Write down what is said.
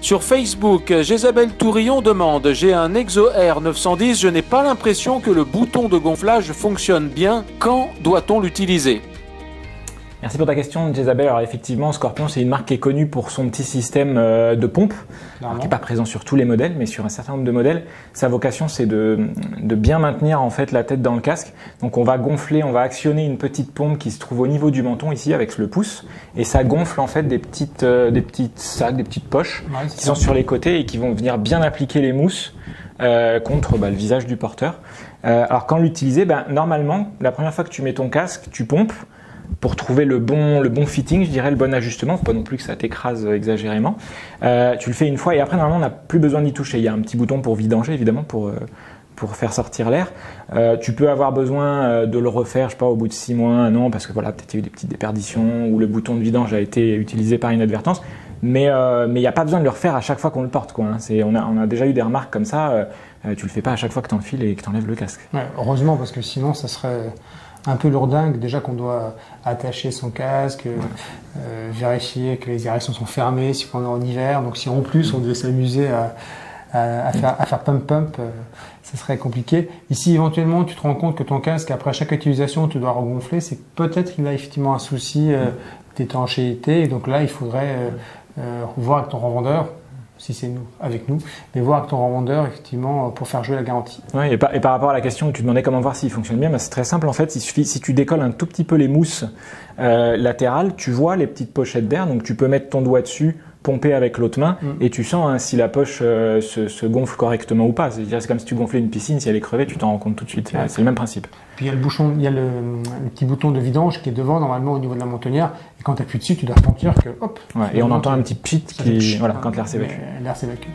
Sur Facebook, Jésabelle Tourillon demande « J'ai un Exo R 910, je n'ai pas l'impression que le bouton de gonflage fonctionne bien. Quand doit-on l'utiliser ?» Merci pour ta question, Jésabelle. Alors effectivement, Scorpion, c'est une marque qui est connue pour son petit système de pompe, qui n'est pas présent sur tous les modèles, mais sur un certain nombre de modèles. Sa vocation, c'est de bien maintenir en fait la tête dans le casque. Donc on va gonfler, on va actionner une petite pompe qui se trouve au niveau du menton ici avec le pouce, et ça gonfle en fait des petites sacs, des petites poches qui sont sur les côtés et qui vont venir bien appliquer les mousses contre le visage du porteur. Alors quand l'utiliser, normalement, la première fois que tu mets ton casque, tu pompes pour trouver le bon fitting, je dirais, le bon ajustement. Faut pas non plus que ça t'écrase exagérément. Tu le fais une fois et après, normalement, on n'a plus besoin d'y toucher. Il y a un petit bouton pour vidanger, évidemment, pour faire sortir l'air. Tu peux avoir besoin de le refaire, je sais pas, au bout de 6 mois, 1 an, parce que voilà, peut-être il y a eu des petites déperditions ou le bouton de vidange a été utilisé par inadvertance. Mais il n'y a pas besoin de le refaire à chaque fois qu'on le porte, quoi, hein. On a déjà eu des remarques comme ça. Tu le fais pas à chaque fois que tu enfiles et que tu enlèves le casque. Ouais, heureusement, parce que sinon, ça serait un peu lourdingue, déjà qu'on doit attacher son casque, vérifier que les directions sont fermées si on est en hiver. Donc si en plus on devait s'amuser à faire pump, ça serait compliqué. Ici, éventuellement, tu te rends compte que ton casque, après chaque utilisation, tu dois regonfler, c'est que peut-être qu'il a effectivement un souci d'étanchéité. Et donc là, il faudrait voir avec ton revendeur, si c'est avec nous, mais voir avec ton revendeur effectivement pour faire jouer la garantie. Ouais, et par rapport à la question où tu demandais comment voir s'il fonctionne bien, c'est très simple en fait. Il suffit, si tu décolles un tout petit peu les mousses latérales, tu vois les petites pochettes d'air, donc tu peux mettre ton doigt dessus, pomper avec l'autre main et tu sens hein, si la poche se gonfle correctement ou pas. C'est comme si tu gonflais une piscine, si elle est crevée, tu t'en rends compte tout de suite. Ouais. C'est le même principe. Puis il y a le bouchon, il y a le petit bouton de vidange qui est devant normalement au niveau de la mentonnière. Et quand tu appuies dessus, tu dois sentir que hop. Ouais, et on entend un petit pchit qui, voilà, quand l'air s'évacue. L'air s'évacue.